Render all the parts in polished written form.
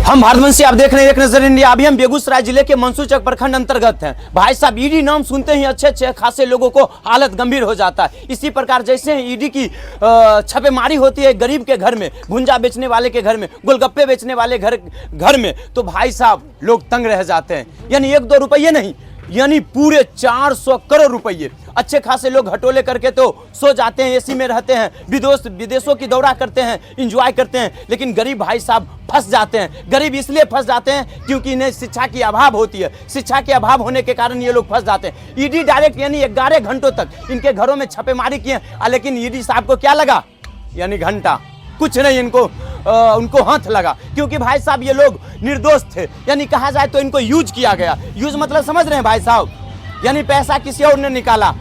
हम भारतवंशी, आप देख रहे हैं एक नजर इंडिया। अभी हम बेगूसराय जिले के मंसूचक प्रखंड अंतर्गत हैं। भाई साहब, ईडी नाम सुनते ही अच्छे खासे लोगों को हालत गंभीर हो जाता है। इसी प्रकार जैसे ईडी की छापेमारी होती है गरीब के घर में, भुंजा बेचने वाले के घर में, गोलगप्पे बेचने वाले घर में, तो भाई साहब लोग तंग रह जाते हैं। यानी 1-2 रुपये नहीं, यानी पूरे 400 करोड़ रुपये। अच्छे खासे लोग हटोले करके तो सो जाते हैं, एसी में रहते हैं, विदेशों की दौरा करते हैं, एंजॉय करते हैं, लेकिन गरीब भाई साहब फंस जाते हैं। गरीब इसलिए फंस जाते हैं क्योंकि इन्हें शिक्षा की अभाव होती है। शिक्षा के अभाव होने के कारण ये लोग फंस जाते हैं। ईडी डायरेक्ट यानी 11 घंटों तक इनके घरों में छापेमारी किए, लेकिन ईडी साहब को क्या लगा, यानी घंटा, कुछ नहीं उनको हाथ लगा, क्योंकि भाई साहब ये लोग निर्दोष थे। यानी कहा जाए तो इनको यूज किया गया। यूज मतलब समझ रहे हैं भाई साहब, यानी पैसा किसी और ने निकाला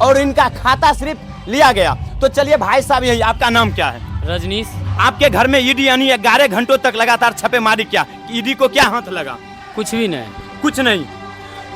और इनका खाता सिर्फ लिया गया। तो चलिए भाई साहब, यही आपका नाम क्या है? रजनीश। आपके घर में ईडी यानी 11 घंटों तक लगातार छापेमारी किया, ईडी को क्या हाथ लगा? कुछ भी नहीं, कुछ नहीं।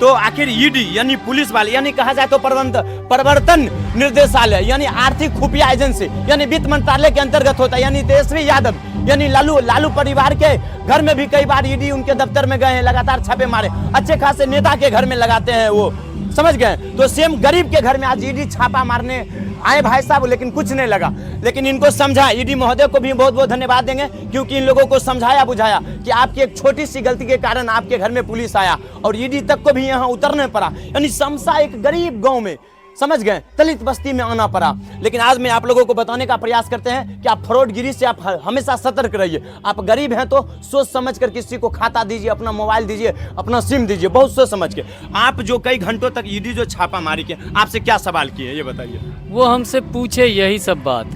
तो आखिर ईडी यानी पुलिस वाले, यानी कहा जाए तो प्रवर्तन निर्देशालय यानी आर्थिक खुफिया एजेंसी यानी वित्त मंत्रालय के अंतर्गत होता है। यानी तेजस्वी यादव यानी लालू परिवार के घर में भी कई बार ईडी उनके दफ्तर में गए हैं, लगातार छापे मारे। अच्छे खासे नेता के घर में लगाते हैं वो, समझ गए? तो सेम गरीब के घर में आज ईडी छापा मारने आए भाई साहब, लेकिन कुछ नहीं लगा। लेकिन इनको समझा, ईडी महोदय को भी बहुत बहुत धन्यवाद देंगे, क्योंकि इन लोगों को समझाया बुझाया कि आपकी एक छोटी सी गलती के कारण आपके घर में पुलिस आया और ईडी तक को भी यहाँ उतरने पड़ा। यानी समसा एक गरीब गांव में, समझ गए, दलित बस्ती में आना पड़ा। लेकिन आज मैं आप लोगों को बताने का प्रयास करते हैं कि आप फ्रॉडगिरी से आप हमेशा सतर्क रहिए। आप गरीब हैं तो सोच समझ कर किसी को खाता दीजिए, अपना मोबाइल दीजिए, अपना सिम दीजिए, बहुत सोच समझ के। आप जो कई घंटों तक ईडी जो छापा मारी के, आपसे क्या सवाल किए ये बताइए? वो हमसे पूछे यही सब बात।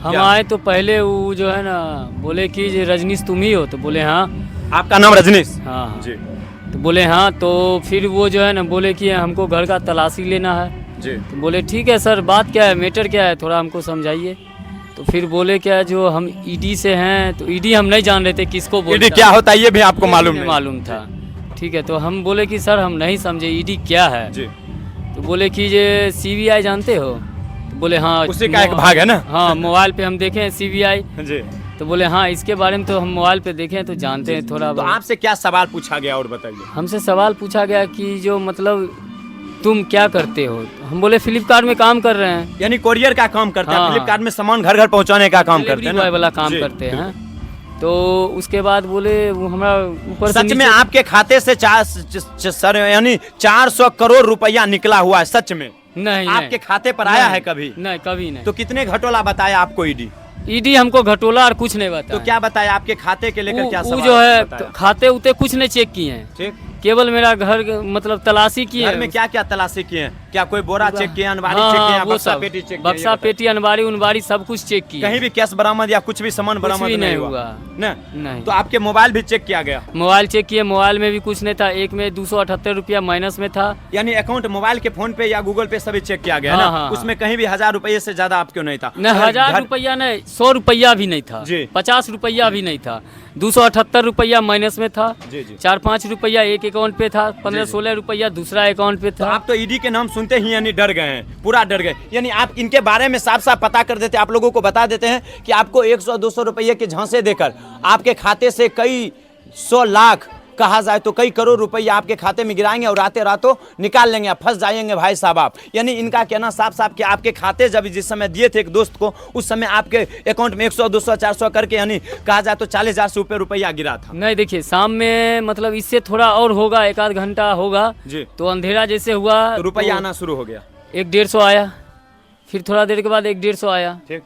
हम आए तो पहले वो जो है ना बोले कि रजनीश तुम ही हो, तो बोले हाँ। आपका नाम रजनीश? हाँ जी। तो बोले हाँ। तो फिर वो जो है ना बोले कि हमको घर का तलाशी लेना है जी। तो बोले ठीक है सर, बात क्या है, मैटर क्या है, थोड़ा हमको समझाइए। तो फिर बोले क्या जो हम ईडी से हैं, तो ईडी हम नहीं जान रहे थे किसको बोलते, ईडी क्या होता है ये भी आपको मालूम था। ठीक है, तो हम बोले कि सर हम नहीं समझे ईडी क्या है जी। तो बोले कि ये सीबीआई जानते हो? तो बोले हाँ, उसी का एक भाग है ना। हाँ, मोबाइल पे हम देखे हैं सीबीआई जी। तो बोले हाँ, इसके बारे में तो हम मोबाइल पे देखे हैं तो जानते हैं थोड़ा। तो आपसे क्या सवाल पूछा गया और बताइए? हमसे सवाल पूछा गया कि जो मतलब तुम क्या करते हो? हम बोले फ्लिपकार्ट में काम कर रहे हैं। यानी कोरियर का काम करते हैं? हाँ। फ्लिपकार्ट में सामान घर घर पहुंचाने का काम करते हैं ना? वाला काम करते हैं। तो उसके बाद बोले वो हमारा ऊपर सच में आपके खाते से सर यानी 400 करोड़ रुपया निकला हुआ है? सच में नहीं, आपके खाते पर आया है कभी? नहीं, कभी नहीं। तो कितने घटोला बताया आपको ईडी? ईडी हमको घटोला और कुछ नहीं बताया। तो क्या बताया आपके खाते के लेकर? क्या सवाल जो है तो खाते उते कुछ नहीं चेक किए हैं। ठीक, केवल मेरा घर मतलब तलाशी किए। घर में क्या क्या तलाशी किए हैं? क्या कोई बोरा चेक किया, अनबारी चेक किया, बक्सा पेटी चेक किया? बक्सा पेटी, अनबारी उनबारी सब कुछ चेक किया। कहीं भी कैश बरामद या कुछ भी सामान बरामद नहीं हुआ? नहीं। तो आपके मोबाइल भी चेक किया गया? मोबाइल चेक किए, मोबाइल में भी कुछ नहीं था। एक में 278 रुपया माइनस में था। यानी अकाउंट मोबाइल के फोन पे या गूगल पे सभी चेक किया गया ना? उसमें कहीं भी 1000 रुपये से ज्यादा आपको नहीं था? नहीं, 1000 रुपया नहीं, 100 रुपया भी नहीं था, 50 रुपया भी नहीं था, 278 रुपया माइनस में था, 4-5 रुपया एक अकाउंट पे था, 15-16 रुपया दूसरा अकाउंट पे था। आप तो ईडी के नाम सुनते ही यानी डर गए हैं, पूरा डर गए। यानी आप इनके बारे में साफ साफ पता कर देते, आप लोगों को बता देते हैं कि आपको 100-200 रुपये के झांसे देकर आपके खाते से कई 100 लाख, कहा जाए तो कई करोड़ रुपया आपके खाते में गिराएंगे और रातें रातों निकाल लेंगे, आप फंस जाएंगे भाई साहब आप। यानी इनका कहना साफ साफ कि आपके खाते जब जिस समय दिए थे एक दोस्त को, उस समय आपके अकाउंट में 100-200-400 करके यानी कहा जाए तो 40,000 से ऊपर रुपया गिरा था। नहीं, देखिए शाम में मतलब इससे थोड़ा और होगा, 1-आध घंटा होगा जी। तो अंधेरा जैसे हुआ तो रुपया आना शुरू हो गया, 100-150 आया, फिर थोड़ा देर के बाद 100-150 आया। ठीक,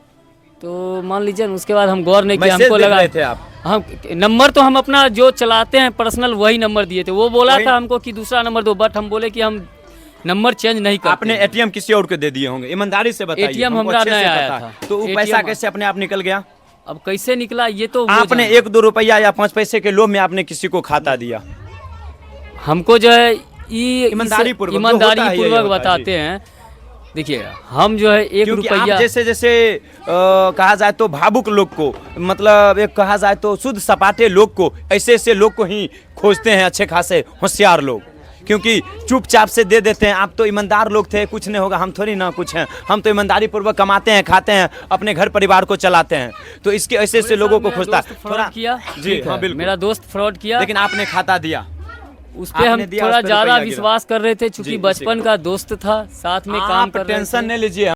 तो मान लीजिए उसके बाद हम गौर नहीं किया, हमको लगा थे आप हम नंबर तो हम अपना जो चलाते हैं पर्सनल वही नंबर दिए थे। वो बोला था हमको कि दूसरा नंबर दो, बट हम बोले कि हम नंबर चेंज नहीं करते। आपने एटीएम किसी और को दे दिए होंगे, ईमानदारी से बताइए। एटीएम हमारा नहीं आया था। तो वो पैसा कैसे अपने आप निकल गया? अब कैसे निकला ये तो आपने 1-2 रुपया या 5 पैसे के लोभ में आपने किसी को खाता दिया? हमको जो है ईमानदारी पूर्वक बताते हैं। देखिए हम जो है 1 रुपया जैसे कहा जाए तो भावुक लोग को, मतलब एक कहा जाए तो शुद्ध सपाटे लोग को, ऐसे लोग को ही खोजते हैं अच्छे खासे होशियार लोग, क्योंकि चुपचाप से दे देते हैं। आप तो ईमानदार लोग थे, कुछ नहीं होगा, हम थोड़ी ना कुछ हैं, हम तो ईमानदारी पूर्वक कमाते हैं, खाते हैं, अपने घर परिवार को चलाते हैं। तो इसके ऐसे ऐसे लोगों को खोजता थोड़ा किया जी हाँ बिल्कुल, मेरा दोस्त फ्रॉड किया, लेकिन आपने खाता दिया, उस पे हम आपने दिया, थोड़ा उस पे ज्यादा रुपया गिरा। विश्वास कर रहे थे, चूंकि जी, बचपन का दोस्त था, साथ में काम आप कर रहे टेंशन थे। नहीं लीजिए।